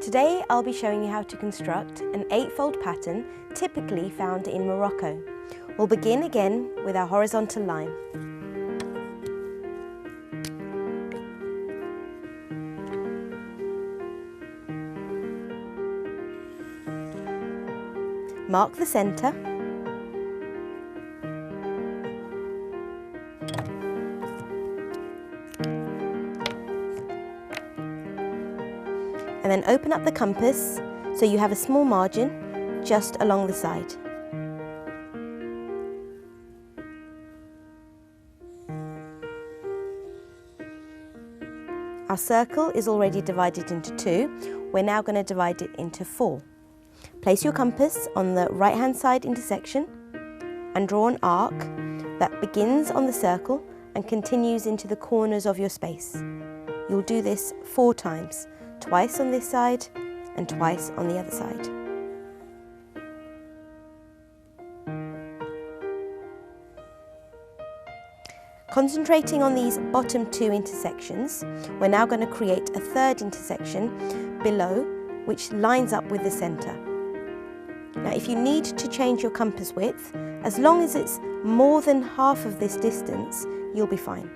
Today I'll be showing you how to construct an 8-fold pattern typically found in Morocco. We'll begin again with our horizontal line. Mark the centre. And then open up the compass so you have a small margin just along the side. Our circle is already divided into 2. We're now going to divide it into 4. Place your compass on the right-hand side intersection and draw an arc that begins on the circle and continues into the corners of your space. You'll do this 4 times, twice on this side and twice on the other side. Concentrating on these bottom 2 intersections, we're now going to create a 3rd intersection below, which lines up with the centre. Now, if you need to change your compass width, as long as it's more than half of this distance, you'll be fine.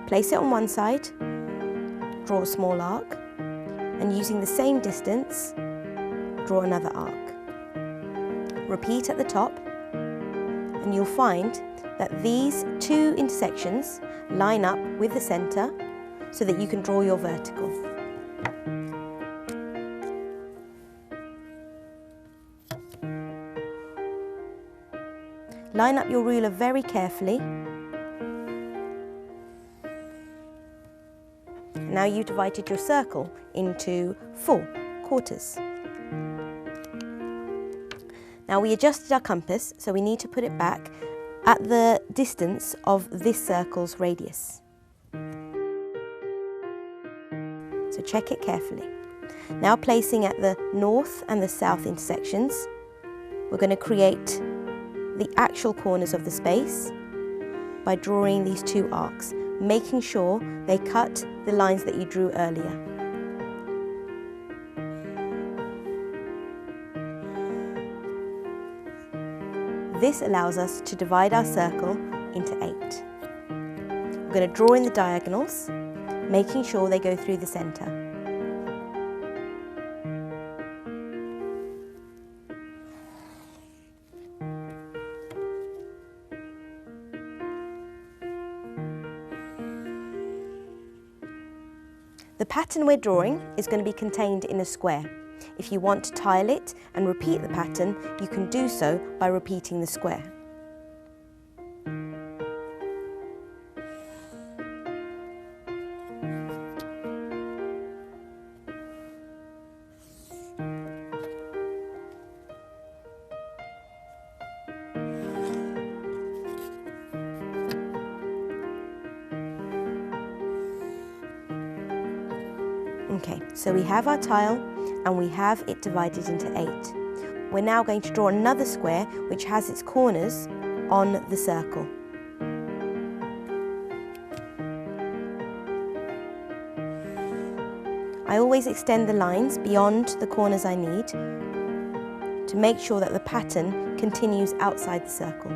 Place it on one side, draw a small arc, and using the same distance, draw another arc. Repeat at the top, and you'll find that these 2 intersections line up with the centre so that you can draw your vertical. Line up your ruler very carefully. Now you've divided your circle into 4 quarters. Now we adjusted our compass, so we need to put it back at the distance of this circle's radius. So check it carefully. Now placing at the north and the south intersections, we're going to create the actual corners of the space by drawing these 2 arcs, making sure they cut the lines that you drew earlier. This allows us to divide our circle into 8. We're going to draw in the diagonals, making sure they go through the centre. The pattern we're drawing is going to be contained in a square. If you want to tile it and repeat the pattern, you can do so by repeating the square. Okay, so we have our tile and we have it divided into 8. We're now going to draw another square which has its corners on the circle. I always extend the lines beyond the corners I need to make sure that the pattern continues outside the circle.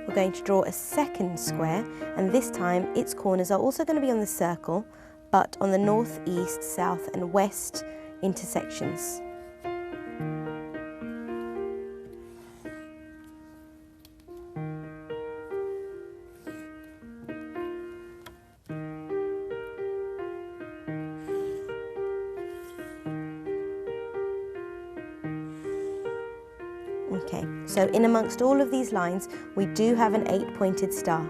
We're going to draw a second square, and this time its corners are also going to be on the circle, but on the north, east, south and west intersections. Okay, so in amongst all of these lines, we do have an 8-pointed star.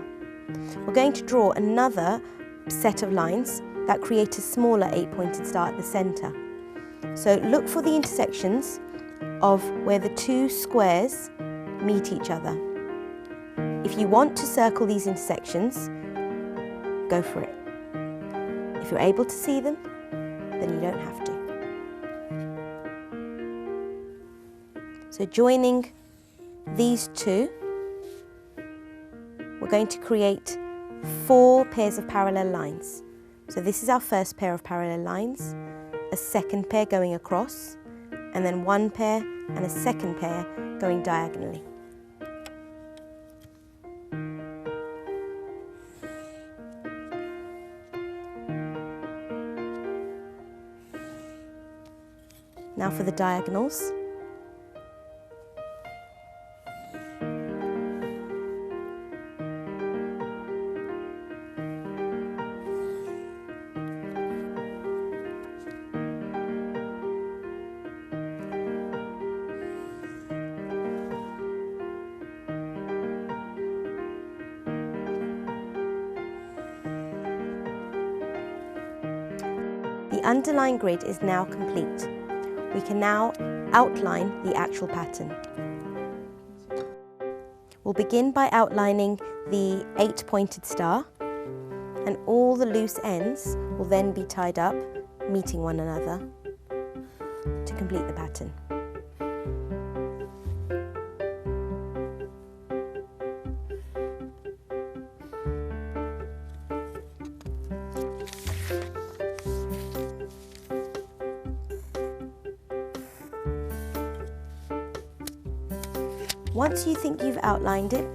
We're going to draw another set of lines that create a smaller 8-pointed star at the centre. So look for the intersections of where the two squares meet each other. If you want to circle these intersections, go for it. If you're able to see them, then you don't have to. So joining these two, we're going to create 4 pairs of parallel lines. So this is our first pair of parallel lines, a second pair going across, and then 1 pair and a second pair going diagonally. Now for the diagonals. The underline grid is now complete. We can now outline the actual pattern. We'll begin by outlining the 8-pointed star, and all the loose ends will then be tied up, meeting one another to complete the pattern. Once you think you've outlined it,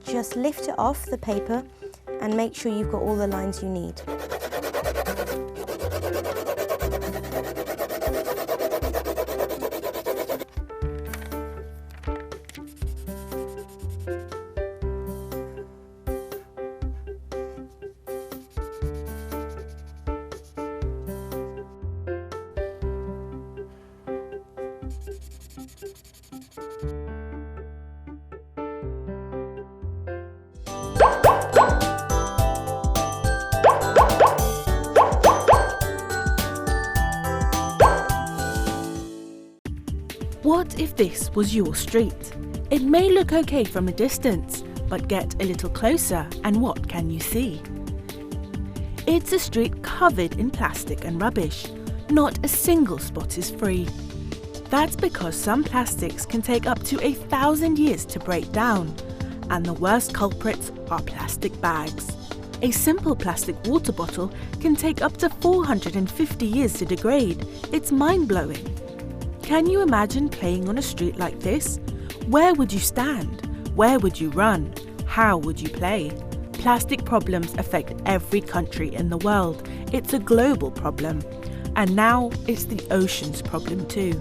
just lift it off the paper and make sure you've got all the lines you need. What if this was your street? It may look okay from a distance, but get a little closer and what can you see? It's a street covered in plastic and rubbish. Not a single spot is free. That's because some plastics can take up to 1,000 years to break down, and the worst culprits are plastic bags. A simple plastic water bottle can take up to 450 years to degrade. It's mind-blowing. Can you imagine playing on a street like this? Where would you stand? Where would you run? How would you play? Plastic problems affect every country in the world. It's a global problem. And now it's the ocean's problem too.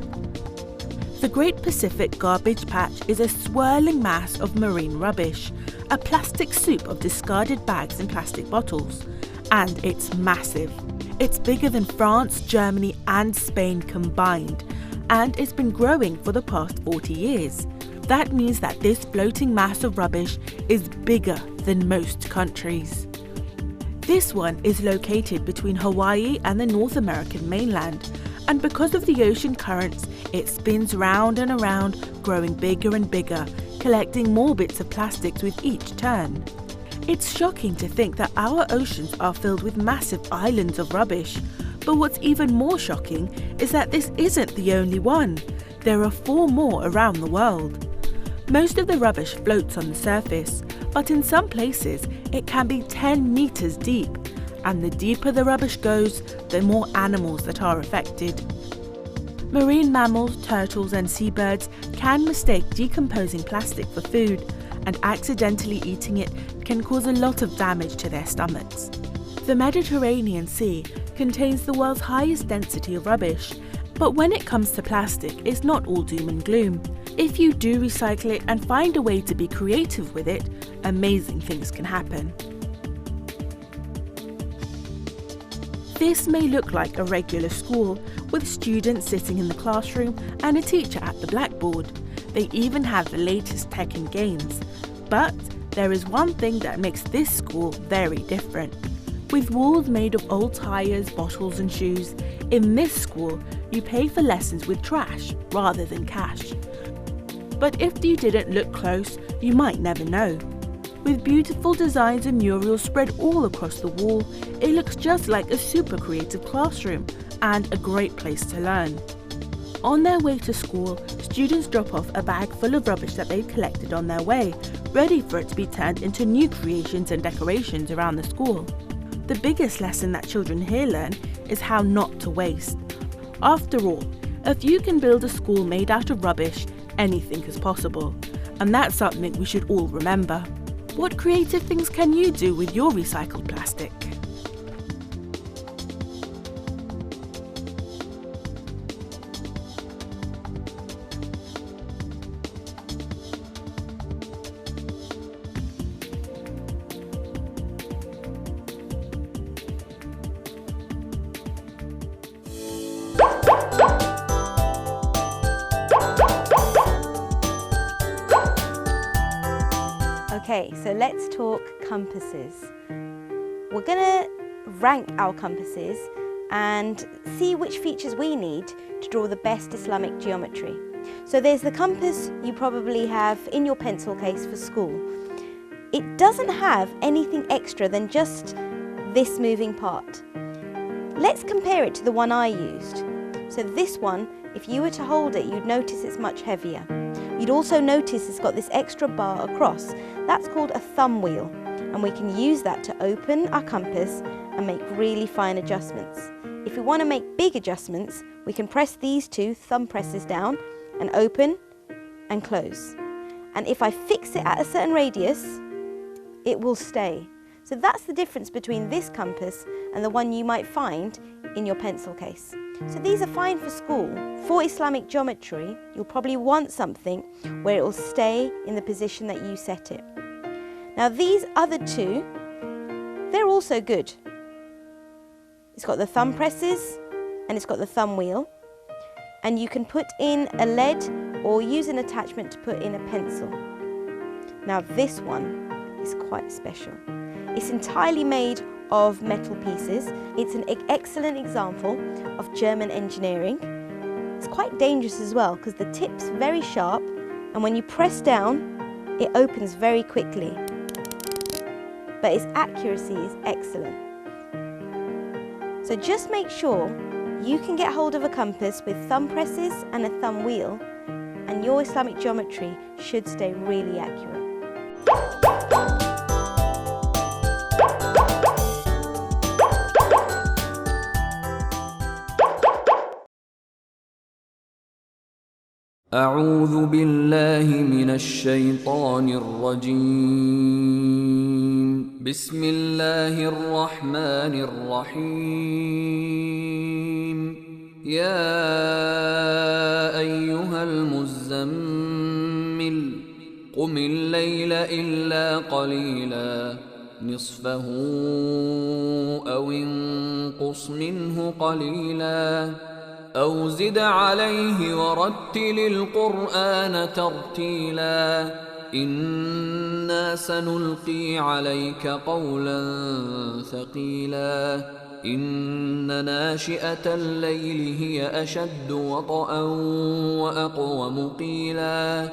The Great Pacific Garbage Patch is a swirling mass of marine rubbish, a plastic soup of discarded bags and plastic bottles. And it's massive. It's bigger than France, Germany and Spain combined. And it's been growing for the past 40 years. That means that this floating mass of rubbish is bigger than most countries. This one is located between Hawaii and the North American mainland, and because of the ocean currents, it spins round and around, growing bigger and bigger, collecting more bits of plastics with each turn. It's shocking to think that our oceans are filled with massive islands of rubbish. But what's even more shocking is that this isn't the only one. There are 4 more around the world. Most of the rubbish floats on the surface, but in some places it can be 10 meters deep. And the deeper the rubbish goes, the more animals that are affected. Marine mammals, turtles and seabirds can mistake decomposing plastic for food, and accidentally eating it can cause a lot of damage to their stomachs. The Mediterranean Sea contains the world's highest density of rubbish, but when it comes to plastic, it's not all doom and gloom. If you do recycle it and find a way to be creative with it, amazing things can happen. This may look like a regular school, with students sitting in the classroom and a teacher at the blackboard. They even have the latest tech and games. But there is one thing that makes this school very different. With walls made of old tyres, bottles and shoes, in this school you pay for lessons with trash rather than cash. But if you didn't look close, you might never know. With beautiful designs and murals spread all across the wall, it looks just like a super creative classroom and a great place to learn. On their way to school, students drop off a bag full of rubbish that they've collected on their way, ready for it to be turned into new creations and decorations around the school. The biggest lesson that children here learn is how not to waste. After all, if you can build a school made out of rubbish, anything is possible. And that's something we should all remember. What creative things can you do with your recycled plastic? Okay, so let's talk compasses. We're going to rank our compasses and see which features we need to draw the best Islamic geometry. So there's the compass you probably have in your pencil case for school. It doesn't have anything extra than just this moving part. Let's compare it to the one I used. So this one, if you were to hold it, you'd notice it's much heavier. You'd also notice it's got this extra bar across. That's called a thumb wheel, and we can use that to open our compass and make really fine adjustments. If we want to make big adjustments, we can press these two thumb presses down and open and close. And if I fix it at a certain radius, it will stay. So that's the difference between this compass and the one you might find in your pencil case. So these are fine for school. For Islamic geometry, you'll probably want something where it will stay in the position that you set it. Now these other two, they're also good. It's got the thumb presses and it's got the thumb wheel. And you can put in a lead or use an attachment to put in a pencil. Now this one is quite special. It's entirely made of metal pieces. It's an excellent example of German engineering. It's quite dangerous as well because the tip's very sharp, and when you press down, it opens very quickly. But its accuracy is excellent. So just make sure you can get hold of a compass with thumb presses and a thumb wheel, and your Islamic geometry should stay really accurate. أعوذ بالله من الشيطان الرجيم بسم الله الرحمن الرحيم يا أيها المزمل قم الليل إلا قليلا نصفه أو انقص منه قليلا أو زد عليه ورتل القرآن ترتيلا إنا سنلقي عليك قولا ثقيلا إن ناشئة الليل هي أشد وطئا وأقوم قيلا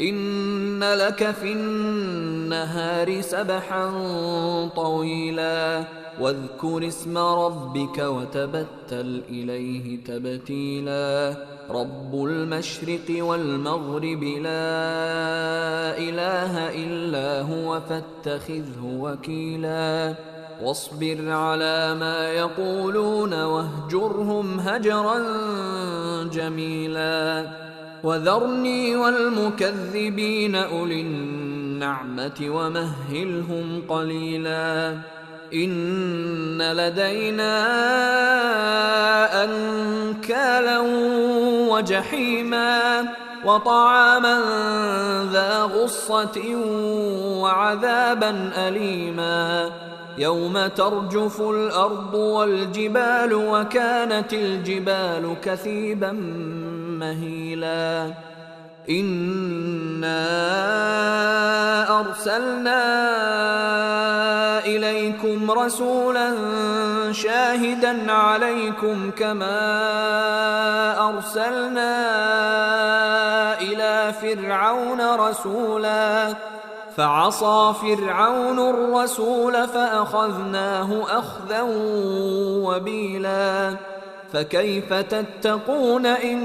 إن لك في النهار سبحا طويلا واذكر اسم ربك وتبتل إليه تبتيلا رب المشرق والمغرب لا إله إلا هو فاتخذه وكيلا واصبر على ما يقولون واهجرهم هجرا جميلا وذرني والمكذبين أولي النعمة ومهلهم قليلا إن لدينا أنكالا وجحيما وطعاما ذا غصة وعذابا أليما يوم ترجف الأرض والجبال وكانت الجبال كثيبا مهيلا إنا أرسلنا إليكم رسولا شاهدا عليكم كما أرسلنا إلى فرعون رسولا فعصى فرعون الرسول فأخذناه أخذا وبيلا فكيف تتقون إن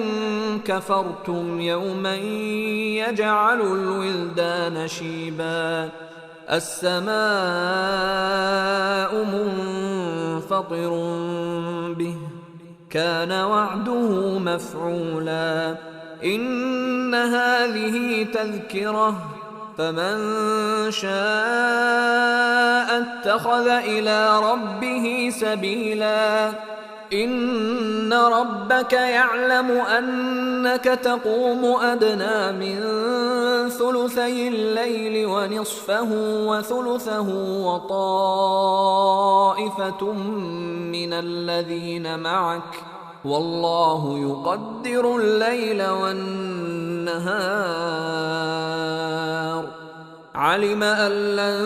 كفرتم يوما يجعل الولدان شيبا السماء منفطر به كان وعده مفعولا إن هذه تذكرة فمن شاء اتخذ إلى ربه سبيلا إن ربك يعلم أنك تقوم أدنى من ثلثي الليل ونصفه وثلثه وطائفة من الذين معك والله يقدر الليل والنهار علم أن لن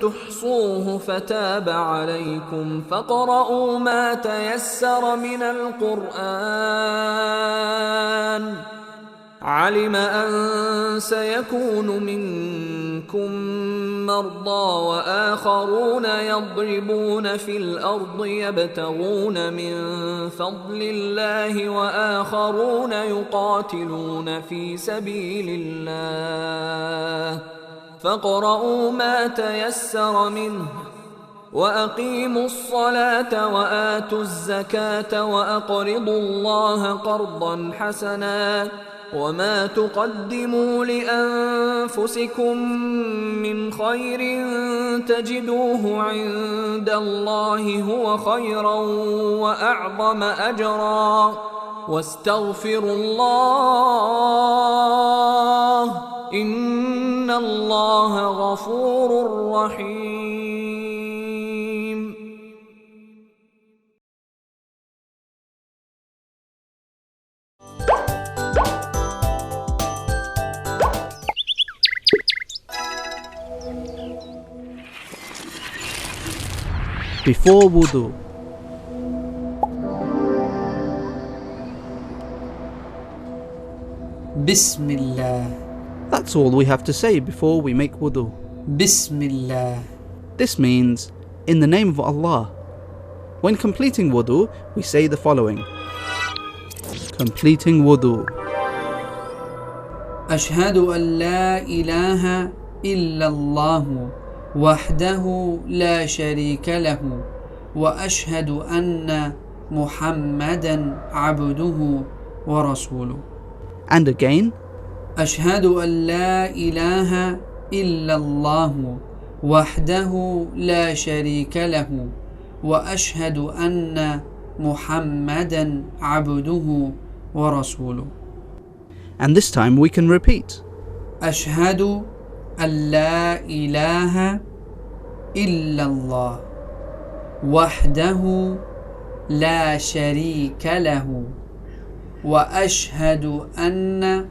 تحصوه فتاب عليكم فاقرؤوا ما تيسر من القرآن علم أن سيكون منكم مرضى وآخرون يضربون في الأرض يبتغون من فضل الله وآخرون يقاتلون في سبيل الله فاقرؤوا ما تيسر منه وأقيموا الصلاة وآتوا الزكاة وأقرضوا الله قرضا حسنا وما تقدموا لأنفسكم من خير تجدوه عند الله هو خيرا وأعظم أجرا واستغفروا الله إن الله غفور رحيم. Before wudu. Bismillah. That's all we have to say before we make wudu. Bismillah. This means, in the name of Allah. When completing wudu, we say the following. Completing wudu. أشهد أن لا إله إلا الله وحده لا شريك له وأشهد أن محمدا عبده ورسوله. And again. أشهد أن لا إله إلا الله وحده لا شريك له وأشهد أن محمدا عبده ورسوله. And this time we can repeat. أشهد أن لا إله إلا الله وحده لا شريك له وأشهد أن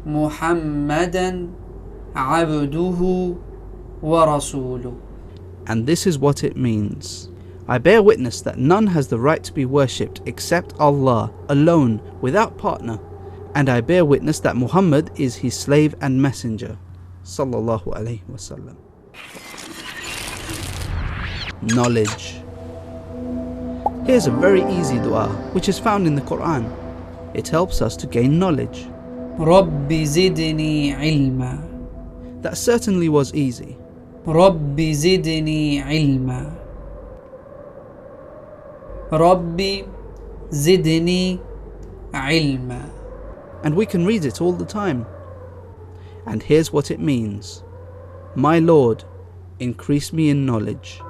محمدا عبده ورسوله. And this is what it means. I bear witness that none has the right to be worshipped except Allah alone, without partner. And I bear witness that Muhammad is his slave and messenger. Sallallahu Alaihi Wasallam. Knowledge. Here's a very easy dua which is found in the Quran. It helps us to gain knowledge. رب زدني علما. That certainly was easy. رب زدني علما. رب زدني علما. And we can read it all the time. And here's what it means. My Lord, increase me in knowledge.